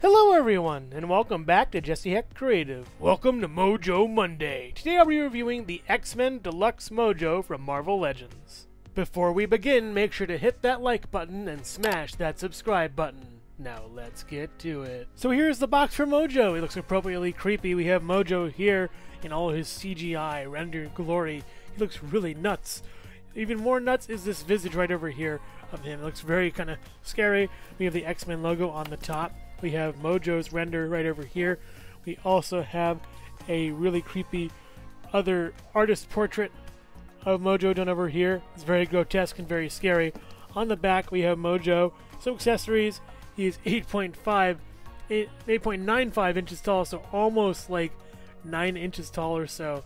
Hello everyone, and welcome back to Jesse Heck Creative. Welcome to Mojo Monday. Today I'll be reviewing the X-Men Deluxe Mojo from Marvel Legends. Before we begin, make sure to hit that like button and smash that subscribe button. Now let's get to it. So here's the box for Mojo. It looks appropriately creepy. We have Mojo here in all his CGI rendered glory. He looks really nuts. Even more nuts is this visage right over here of him. It looks very kind of scary. We have the X-Men logo on the top. We have Mojo's render right over here. We also have a really creepy other artist portrait of Mojo done over here. It's very grotesque and very scary. On the back we have Mojo. Some accessories. He is 8.95 inches tall, so almost like 9 inches tall or so.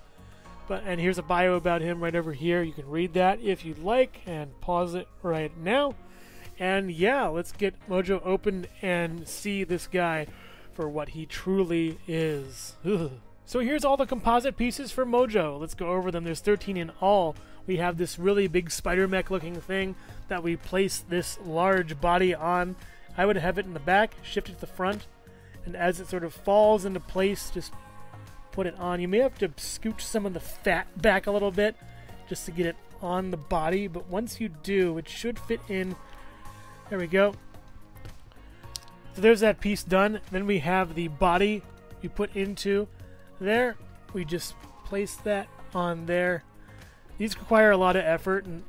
And here's a bio about him right over here. You can read that if you'd like, and pause it right now. And yeah, let's get Mojo open and see this guy for what he truly is. Ugh. So here's all the composite pieces for Mojo. Let's go over them. There's 13 in all. We have this really big spider mech looking thing that we place this large body on. I would have it in the back, shift it to the front, and as it sort of falls into place, just put it on. You may have to scooch some of the fat back a little bit just to get it on the body, but once you do, it should fit in. There we go. So there's that piece done. Then we have the body you put into there. We just place that on there. These require a lot of effort, and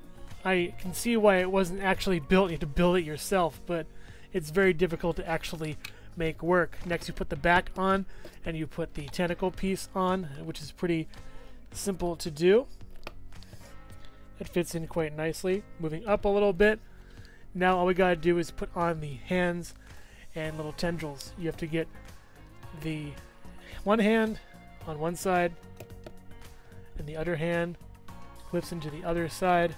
I can see why it wasn't actually built. You have to build it yourself, but it's very difficult to actually make work. Next you put the back on, and you put the tentacle piece on, which is pretty simple to do. It fits in quite nicely. Moving up a little bit. Now all we gotta do is put on the hands and little tendrils. You have to get the one hand on one side, and the other hand flips into the other side,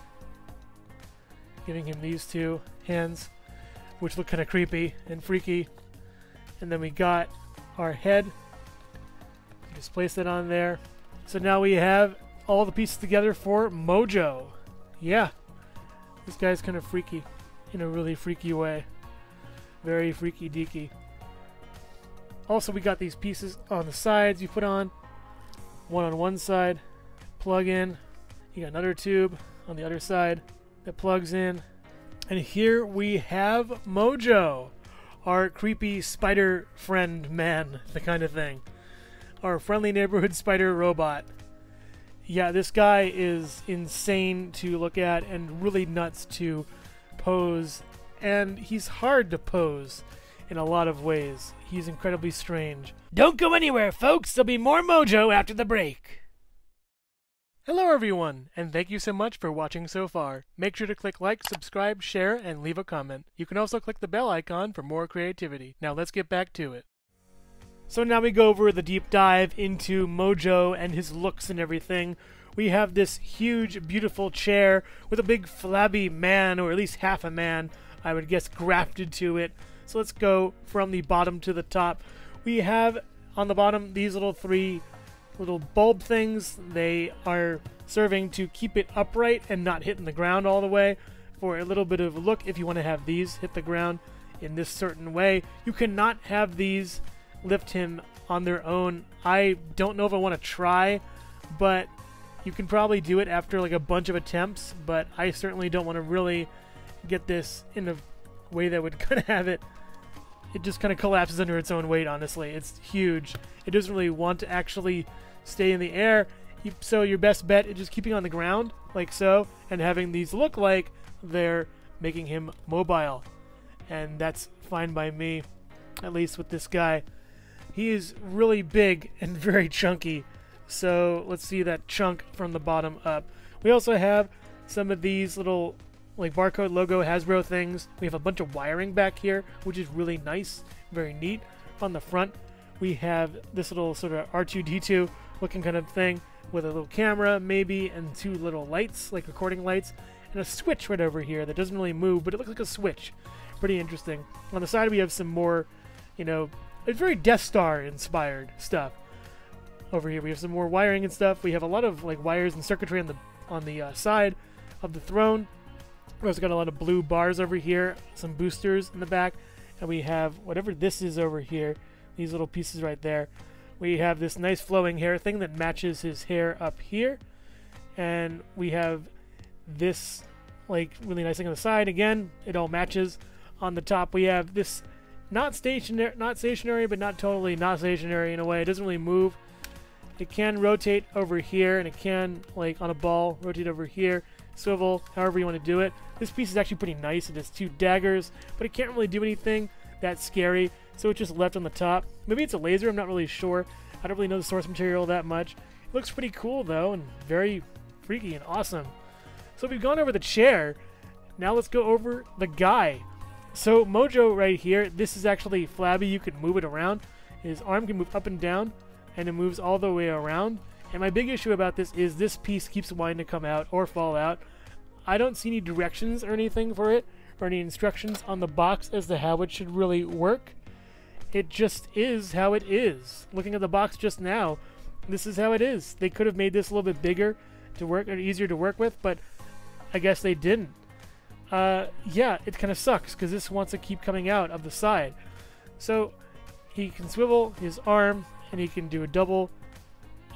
giving him these two hands, which look kind of creepy and freaky. And then we got our head. Just place that on there. So now we have all the pieces together for Mojo. Yeah, this guy's kind of freaky in a really freaky way. Very freaky deaky. Also, we got these pieces on the sides you put on one side, plug in. You got another tube on the other side that plugs in. And here we have Mojo, our creepy spider friend man, the kind of thing. Our friendly neighborhood spider robot. Yeah, this guy is insane to look at and really nuts to pose, and he's hard to pose in a lot of ways. He's incredibly strange. Don't go anywhere, folks. There'll be more Mojo after the break. Hello everyone, and thank you so much for watching so far. Make sure to click like, subscribe, share, and leave a comment. You can also click the bell icon for more creativity. Now let's get back to it. So now we go over the deep dive into Mojo and his looks and everything. We have this huge, beautiful chair with a big flabby man, or at least half a man, I would guess, grafted to it. So let's go from the bottom to the top. We have on the bottom these three little bulb things. They are serving to keep it upright and not hitting the ground all the way. For a little bit of a look, if you want to have these hit the ground in this certain way. You cannot have these lift him on their own. I don't know if I want to try, but you can probably do it after like a bunch of attempts, but I certainly don't want to really get this in a way that would kind of have it. It just kind of collapses under its own weight, honestly. It's huge. It doesn't really want to actually stay in the air. So your best bet is just keeping on the ground, like so, and having these look like they're making him mobile. And that's fine by me, at least with this guy. He is really big and very chunky. So let's see that chunk from the bottom up. We also have some of these little like barcode logo Hasbro things. We have a bunch of wiring back here, which is really nice, very neat. On the front, we have this little sort of R2-D2 looking kind of thing with a little camera maybe, and two little lights, like recording lights, and a switch right over here that doesn't really move, but it looks like a switch. Pretty interesting. On the side we have some more, you know, it's very Death Star inspired stuff. Over here we have some more wiring and stuff. We have a lot of like wires and circuitry on the side of the throne. We also got a lot of blue bars over here, some boosters in the back, and we have whatever this is over here, these little pieces right there. We have this nice flowing hair thing that matches his hair up here, and we have this like really nice thing on the side. Again, it all matches. On the top we have this not stationary, but not totally not stationary in a way. It doesn't really move. It can rotate over here, and it can, like on a ball, rotate over here, swivel, however you want to do it. This piece is actually pretty nice. It has 2 daggers, but it can't really do anything that's scary, so it's just left on the top. Maybe it's a laser, I'm not really sure. I don't really know the source material that much. It looks pretty cool though, and very freaky and awesome. So we've gone over the chair. Now let's go over the guy. So Mojo right here, this is actually flabby. You can move it around. His arm can move up and down, and it moves all the way around. And my big issue about this is this piece keeps wanting to come out or fall out. I don't see any directions or anything for it, or any instructions on the box as to how it should really work. It just is how it is. Looking at the box just now, this is how it is. They could have made this a little bit bigger to work, or easier to work with, but I guess they didn't. Yeah, it kind of sucks because this wants to keep coming out of the side. So he can swivel his arm, and he can do a double,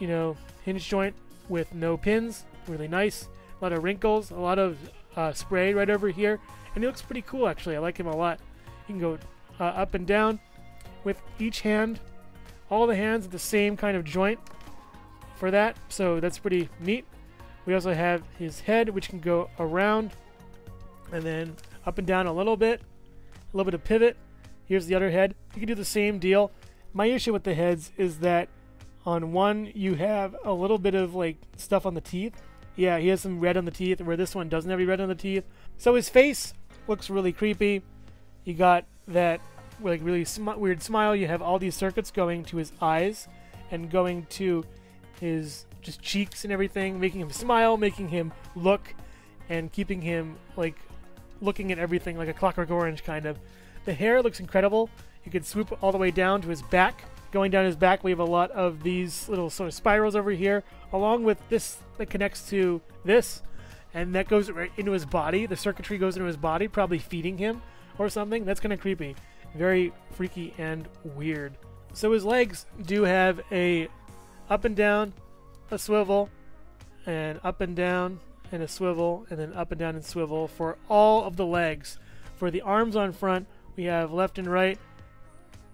you know, hinge joint with no pins. Really nice. A lot of wrinkles, a lot of spray right over here, and he looks pretty cool actually. I like him a lot. You can go up and down with each hand. All the hands at the same kind of joint for that, so that's pretty neat. We also have his head, which can go around and then up and down a little bit of pivot. Here's the other head. You can do the same deal. My issue with the heads is that on one you have a little bit of like stuff on the teeth. Yeah, he has some red on the teeth, where this one doesn't have any red on the teeth. So his face looks really creepy. You got that like really weird smile. You have all these circuits going to his eyes and going to his just cheeks and everything, making him smile, making him look, and keeping him like looking at everything like a Clockwork Orange kind of. The hair looks incredible. You could swoop all the way down to his back. Going down his back, we have a lot of these little sort of spirals over here, along with this that connects to this, and that goes right into his body. The circuitry goes into his body, probably feeding him or something. That's kind of creepy. Very freaky and weird. So his legs do have a up and down, a swivel, and up and down, and a swivel, and then up and down and swivel for all of the legs. For the arms on front, we have left and right,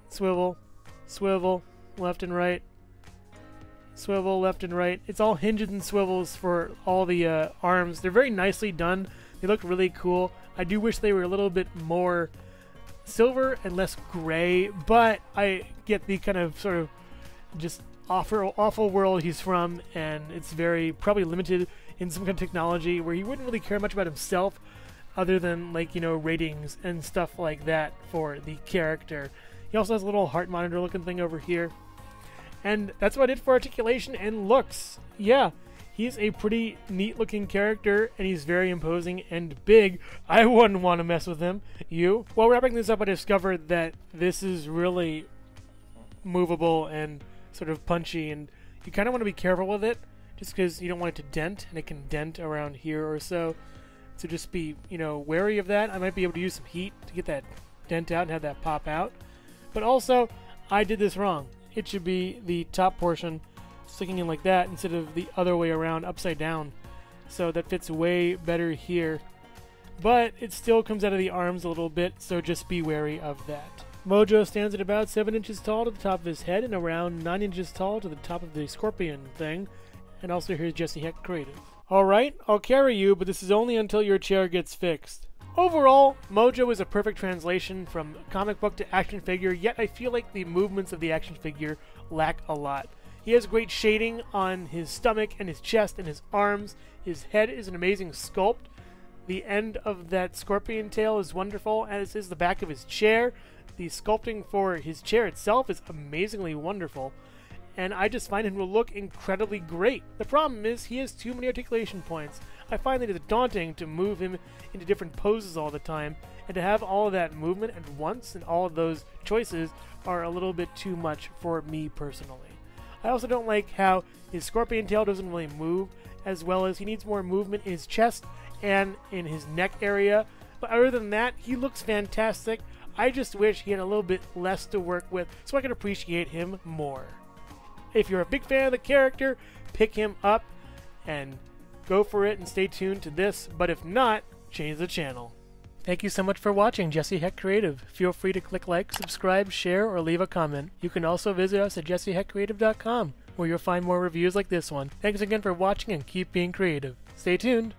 swivel, swivel, left and right, swivel, left and right. It's all hinges and swivels for all the arms. They're very nicely done. They look really cool. I do wish they were a little bit more silver and less gray, but I get the kind of sort of just awful world he's from, and it's very probably limited in some kind of technology where he wouldn't really care much about himself other than, like, you know, ratings and stuff like that for the character. He also has a little heart monitor looking thing over here. And that's what I did for articulation and looks. Yeah, he's a pretty neat looking character, and he's very imposing and big. I wouldn't want to mess with him. You? While wrapping this up, I discovered that this is really movable and sort of punchy, and you kind of want to be careful with it just because you don't want it to dent, and it can dent around here or so. So just be, you know, wary of that. I might be able to use some heat to get that dent out and have that pop out. But also, I did this wrong. It should be the top portion sticking in like that instead of the other way around, upside down. So that fits way better here. But it still comes out of the arms a little bit, so just be wary of that. Mojo stands at about 7 inches tall to the top of his head and around 9 inches tall to the top of the scorpion thing. And also here's Jesse Heck Creative. Alright, I'll carry you, but this is only until your chair gets fixed. Overall, Mojo is a perfect translation from comic book to action figure, yet I feel like the movements of the action figure lack a lot. He has great shading on his stomach and his chest and his arms. His head is an amazing sculpt. The end of that scorpion tail is wonderful, as is the back of his chair. The sculpting for his chair itself is amazingly wonderful, and I just find him to look incredibly great. The problem is he has too many articulation points. I find that it's daunting to move him into different poses all the time, and to have all of that movement at once and all of those choices are a little bit too much for me personally. I also don't like how his scorpion tail doesn't really move, as well as he needs more movement in his chest and in his neck area. But other than that, he looks fantastic. I just wish he had a little bit less to work with so I could appreciate him more. If you're a big fan of the character, pick him up and go for it and stay tuned to this, but if not, change the channel. Thank you so much for watching Jesse Heck Creative. Feel free to click like, subscribe, share, or leave a comment. You can also visit us at jesseheckcreative.com, where you'll find more reviews like this one. Thanks again for watching and keep being creative. Stay tuned.